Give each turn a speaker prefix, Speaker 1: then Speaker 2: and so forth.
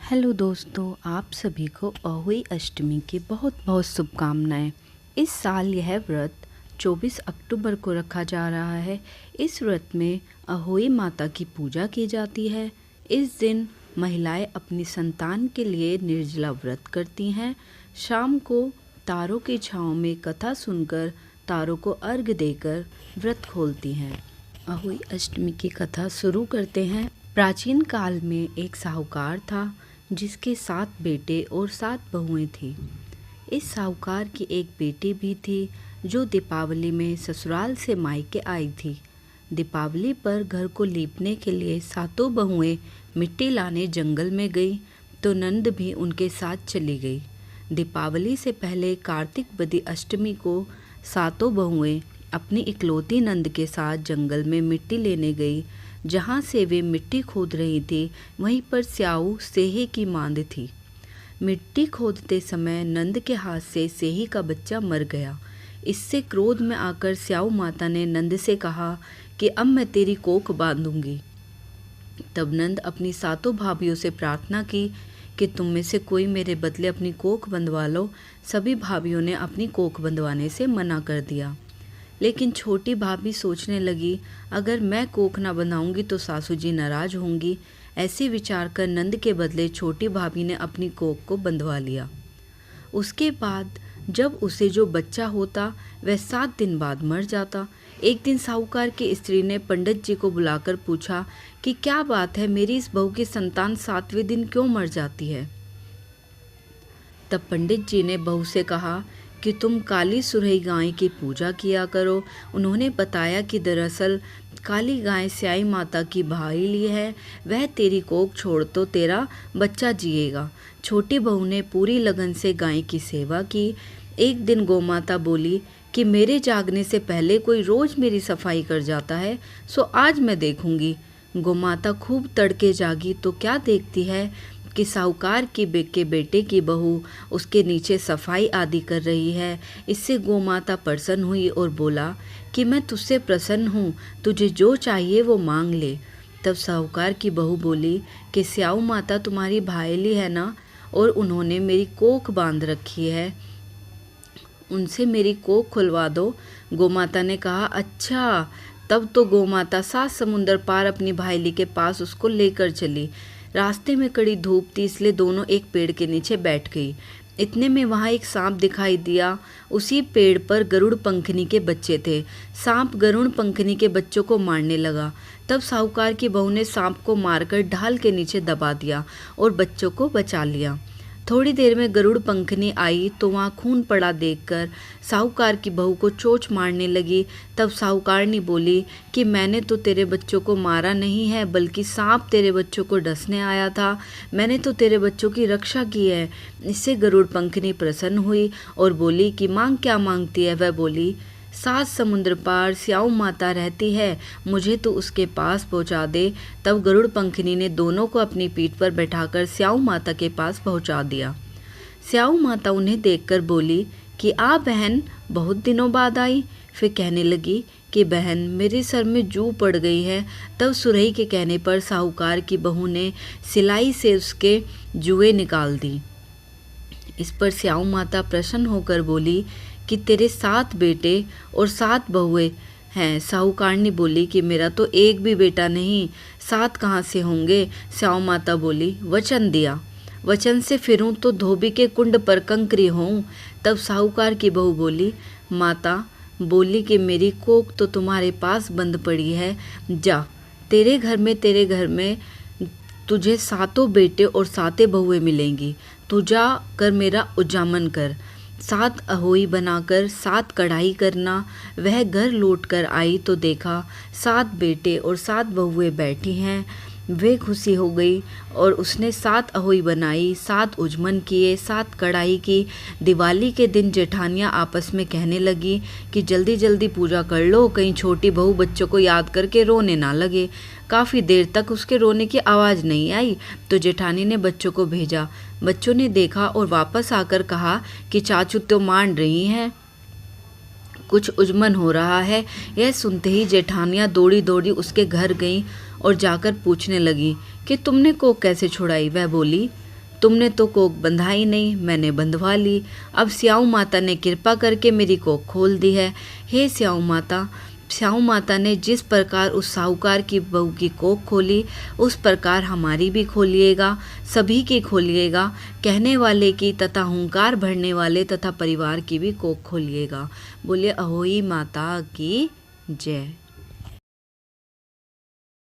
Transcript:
Speaker 1: Hello दोस्तों, आप सभी को अहोई अष्टमी की बहुत बहुत शुभकामनाएं। इस साल यह व्रत 24 अक्टूबर को रखा जा रहा है। इस व्रत में अहोई माता की पूजा की जाती है। इस दिन महिलाएं अपनी संतान के लिए निर्जला व्रत करती हैं। शाम को तारों की छांव में कथा सुनकर तारों को अर्घ्य देकर व्रत खोलती हैं। अहोई अष्टमी की कथा शुरू करते हैं। प्राचीन काल में एक साहूकार था जिसके 7 बेटे और 7 बहुएं थीं। इस साहूकार की एक बेटी भी थी जो दीपावली में ससुराल से मायके आई थी। दीपावली पर घर को लीपने के लिए 7 बहुएं मिट्टी लाने जंगल में गई तो नंद भी उनके साथ चली गई। दीपावली से पहले कार्तिक बदी अष्टमी को 7 बहुएं अपनी इकलौती नंद के साथ जंगल में मिट्टी लेने गई। जहाँ से वे मिट्टी खोद रही थी वहीं पर स्याऊ सेही की मांद थी। मिट्टी खोदते समय नंद के हाथ से सेही का बच्चा मर गया। इससे क्रोध में आकर स्याऊ माता ने नंद से कहा कि अब मैं तेरी कोख बांधूंगी। तब नंद अपनी 7 भाभियों से प्रार्थना की कि तुम में से कोई मेरे बदले अपनी कोख बंधवा लो। सभी भाभियों ने अपनी कोख बंधवाने से मना कर दिया। लेकिन छोटी भाभी सोचने लगी, अगर मैं कोख ना बंधाऊंगी तो सासू जी नाराज होंगी। ऐसे विचार कर नंद के बदले छोटी भाभी ने अपनी कोख को बंधवा लिया। उसके बाद जब उसे जो बच्चा होता वह 7 दिन बाद मर जाता। एक दिन साहूकार की स्त्री ने पंडित जी को बुलाकर पूछा कि क्या बात है, मेरी इस बहू की संतान 7वें दिन क्यों मर जाती है। तब पंडित जी ने बहू से कहा कि तुम काली सुरही गाय की पूजा किया करो। उन्होंने बताया कि दरअसल काली गाय स्याई माता की भाईली है, वह तेरी कोख छोड़ तो तेरा बच्चा जिएगा। छोटी बहू ने पूरी लगन से गाय की सेवा की। एक दिन गोमाता बोली कि मेरे जागने से पहले कोई रोज मेरी सफाई कर जाता है, सो आज मैं देखूंगी। गोमाता खूब तड़के जागी तो क्या देखती है कि साहूकार के बेटे की बहू उसके नीचे सफाई आदि कर रही है। इससे गोमाता प्रसन्न हुई और बोला कि मैं तुझसे प्रसन्न हूँ, तुझे जो चाहिए वो मांग ले। तब साहूकार की बहू बोली कि स्याऊ माता तुम्हारी भाईली है ना, और उन्होंने मेरी कोख बांध रखी है, उनसे मेरी कोख खुलवा दो। गोमाता ने कहा, अच्छा। तब तो गोमाता 7 समुंदर पार अपनी भाईली के पास उसको लेकर चली। रास्ते में कड़ी धूप थी, इसलिए दोनों एक पेड़ के नीचे बैठ गई। इतने में वहाँ एक सांप दिखाई दिया। उसी पेड़ पर गरुड़ पंखनी के बच्चे थे। सांप गरुड़ पंखनी के बच्चों को मारने लगा। तब साहूकार की बहू ने सांप को मारकर ढाल के नीचे दबा दिया और बच्चों को बचा लिया। थोड़ी देर में गरुड़ पंखनी आई तो वहाँ खून पड़ा देखकर साहूकार की बहू को चोंच मारने लगी। तब साहूकारनी बोली कि मैंने तो तेरे बच्चों को मारा नहीं है, बल्कि सांप तेरे बच्चों को डसने आया था। मैंने तो तेरे बच्चों की रक्षा की है। इससे गरुड़ पंखनी प्रसन्न हुई और बोली कि मांग, क्या मांगती है। वह बोली, 7 समुद्र पार स्याऊ माता रहती है, मुझे तो उसके पास पहुंचा दे। तब गरुड़ पंखनी ने दोनों को अपनी पीठ पर बैठाकर स्याऊ माता के पास पहुंचा दिया। स्याऊ माता उन्हें देखकर बोली कि आ बहन, बहुत दिनों बाद आई। फिर कहने लगी कि बहन, मेरे सर में जू पड़ गई है। तब सुरही के कहने पर साहूकार की बहू ने सिलाई से उसके जुएं निकाल दी। इस पर स्याऊ माता प्रसन्न होकर बोली कि तेरे 7 बेटे और 7 बहुएं हैं। साहूकारनी बोली कि मेरा तो एक भी बेटा नहीं, 7 कहाँ से होंगे। स्याऊ माता बोली, वचन दिया, वचन से फिरूं तो धोबी के कुंड पर कंकरी होऊं। तब साहूकार की बहू बोली, माता बोली कि मेरी कोख तो तुम्हारे पास बंद पड़ी है, जा तेरे घर में तुझे 7 बेटे और 7 बहुएं मिलेंगी। तू जा कर मेरा उजामन कर। 7 अहोई बनाकर 7 कढ़ाई करना। वह घर लौट कर आई तो देखा 7 बेटे और 7 बहुएं बैठी हैं। वे खुशी हो गई और उसने 7 अहोई बनाई, 7 उजमन किए, 7 कढ़ाई की। दिवाली के दिन जेठानियाँ आपस में कहने लगी कि जल्दी जल्दी पूजा कर लो, कहीं छोटी बहू बच्चों को याद करके रोने ना लगे। काफ़ी देर तक उसके रोने की आवाज़ नहीं आई तो जेठानी ने बच्चों को भेजा। बच्चों ने देखा और वापस आकर कहा कि चाचू तो मान रही हैं, कुछ उजमन हो रहा है। यह सुनते ही जेठानियाँ दौड़ी दौड़ी उसके घर गईं और जाकर पूछने लगी कि तुमने कोख कैसे छुड़ाई। वह बोली, तुमने तो कोख बंधाई नहीं, मैंने बंधवा ली। अब स्याऊ माता ने कृपा करके मेरी कोख खोल दी है। हे स्याऊ माता ने जिस प्रकार उस साहूकार की बहू की कोख खोली, उस प्रकार हमारी भी खोलिएगा, सभी की खोलिएगा। कहने वाले की तथा हुंकार भरने वाले तथा परिवार की भी कोख खोलिएगा। बोलिए अहोई माता की जय।